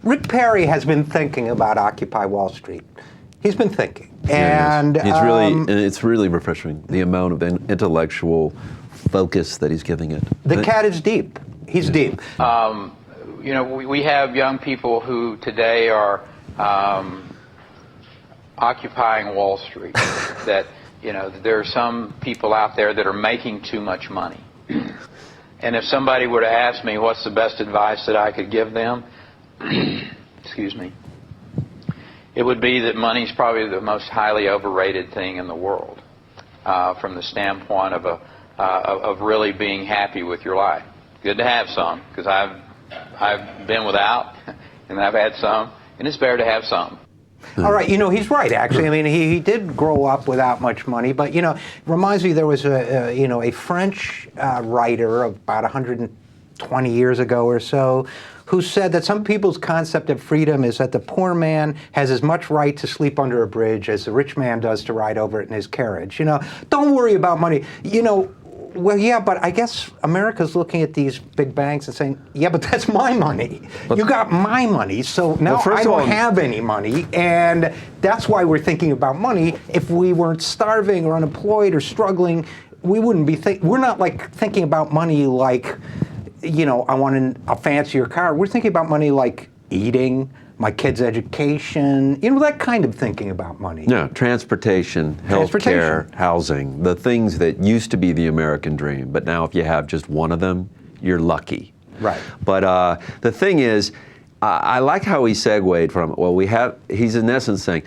Rick Perry has been thinking about Occupy Wall Street. He's been thinking. And it's really refreshing, the amount of intellectual focus that he's giving it. The cat is deep. He's deep. You know, we have young people who today are occupying Wall Street. That, you know, there are some people out there that are making too much money. And if somebody were to ask me what's the best advice that I could give them, excuse me, it would be that money's probably the most highly overrated thing in the world, from the standpoint of really being happy with your life. Good to have some, because I've been without, and I've had some, and it's better to have some. All right, you know, he's right, actually. I mean, he did grow up without much money, but, you know, reminds me there was a French writer about 120 years ago or so who said that some people's concept of freedom is that the poor man has as much right to sleep under a bridge as the rich man does to ride over it in his carriage. You know, don't worry about money. You know, well, yeah, but I guess America's looking at these big banks and saying, yeah, but that's my money. You got my money, so now I don't have any money, and that's why we're thinking about money. If we weren't starving or unemployed or struggling, we wouldn't be we're not like thinking about money like, you know, I want a fancier car. We're thinking about money like eating, my kids' education, you know, that kind of thinking about money. Yeah, transportation, healthcare, housing, the things that used to be the American dream, but now if you have just one of them, you're lucky. Right. But the thing is, I like how he segued from, well, he's in essence saying,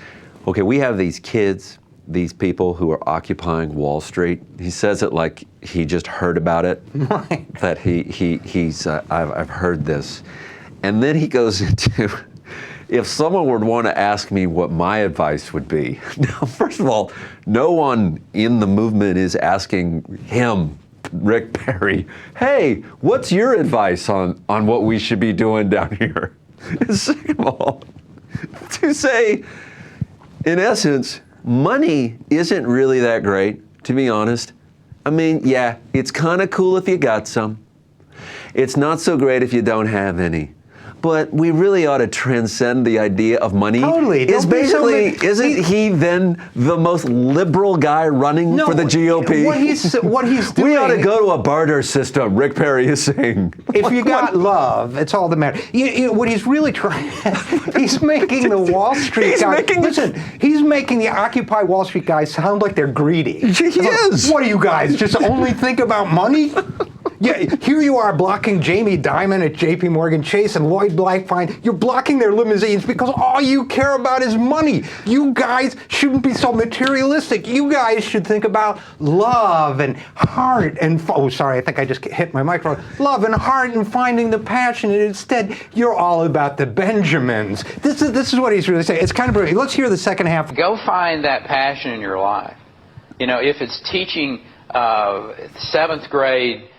okay, we have these kids, these people who are occupying Wall Street. He says it like he just heard about it. Right. That I've heard this. And then he goes into, if someone would want to ask me what my advice would be, now, first of all, no one in the movement is asking him, Rick Perry, hey, what's your advice on what we should be doing down here? Second of all, to say, in essence, money isn't really that great, to be honest. I mean, yeah, it's kind of cool if you got some. It's not so great if you don't have any. But we really ought to transcend the idea of money. Totally. Isn't he then the most liberal guy running for the GOP? What he's doing. We ought to go to a barter system, Rick Perry is saying. If you got love, it's all that matters. What he's really trying, he's making the Wall Street guy, he's making the Occupy Wall Street guys sound like they're greedy. He is. What are you guys, just only think about money? Yeah, here you are blocking Jamie Dimon at J.P. Morgan Chase and Lloyd Blankfein. You're blocking their limousines because all you care about is money. You guys shouldn't be so materialistic. You guys should think about love and heart and, oh, sorry, I think I just hit my microphone. Love and heart and finding the passion. And instead, you're all about the Benjamins. This is what he's really saying. It's kind of brilliant. Let's hear the second half. Go find that passion in your life. You know, if it's teaching 7th grade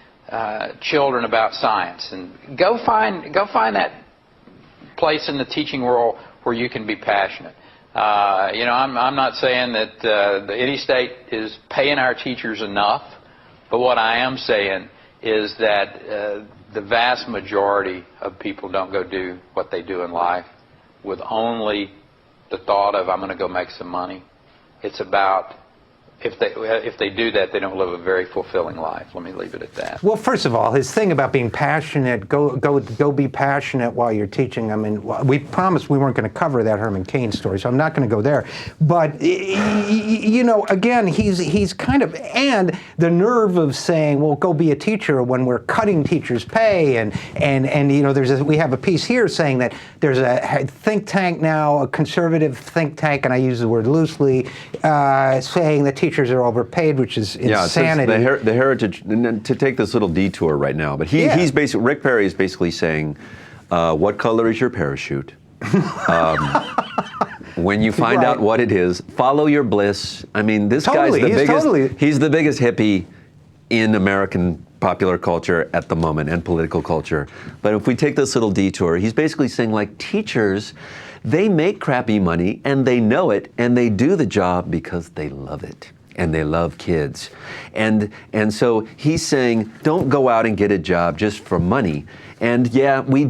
children about science, and go find that place in the teaching world where you can be passionate. You know, I'm not saying that any state is paying our teachers enough, but what I am saying is that the vast majority of people don't go do what they do in life with only the thought of, I'm going to go make some money. It's about, if they do that, they don't live a very fulfilling life. Let me leave it at that. Well, first of all, his thing about being passionate, go be passionate while you're teaching. I mean, we promised we weren't going to cover that Herman Cain story, so I'm not going to go there. But, you know, again, he's kind of, and the nerve of saying, well, go be a teacher when we're cutting teachers' pay, and you know, we have a piece here saying that there's a think tank now, a conservative think tank, and I use the word loosely, saying that teachers are overpaid, which is insanity. Yeah, the heritage, and to take this little detour right now, but he's basically, Rick Perry is basically saying, what color is your parachute? When you find out what it is, follow your bliss. I mean, this guy's the biggest, he's the biggest hippie in American popular culture at the moment, and political culture. But if we take this little detour, he's basically saying, like, teachers, they make crappy money, and they know it, and they do the job because they love it, and they love kids. And so he's saying, don't go out and get a job just for money. And yeah, we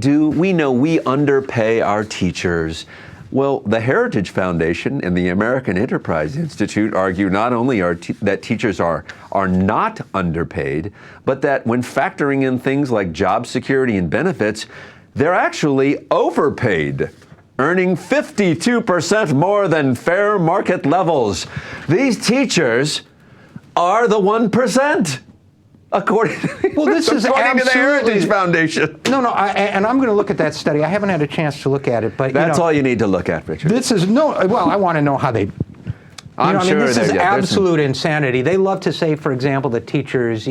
know we underpay our teachers. Well, the Heritage Foundation and the American Enterprise Institute argue not only that teachers are not underpaid, but that when factoring in things like job security and benefits, they're actually overpaid, earning 52% more than fair market levels. These teachers are the 1%. According to the Heritage Foundation. No, and I'm going to look at that study. I haven't had a chance to look at it, but that's all you need to look at, Richard. This is I want to know how they. This is absolute insanity. They love to say, for example, that teachers,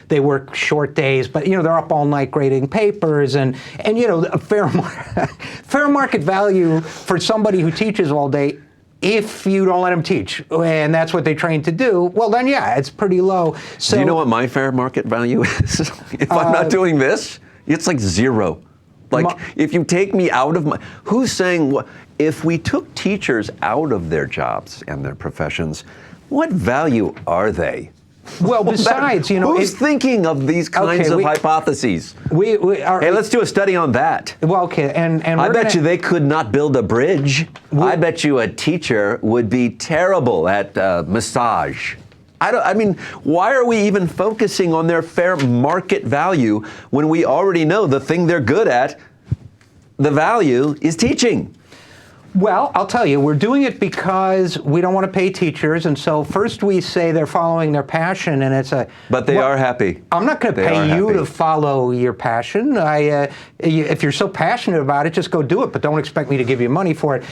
they work short days, but they're up all night grading papers, and a fair market value for somebody who teaches all day. If you don't let them teach, and that's what they train to do, well then yeah, it's pretty low. So, do you know what my fair market value is? If I'm not doing this, it's like zero. Like if you take me out of who's saying what? If we took teachers out of their jobs and their professions, what value are they? Well, besides, who's thinking of these kinds of hypotheses? Hey, let's do a study on that. Well, okay, and I bet you they could not build a bridge. I bet you a teacher would be terrible at massage. I mean, why are we even focusing on their fair market value when we already know the thing they're good at, the value, is teaching? Well, I'll tell you, we're doing it because we don't want to pay teachers, and so first we say they're following their passion, and it's But they are happy. I'm not going to pay you to follow your passion. If you're so passionate about it, just go do it, but don't expect me to give you money for it.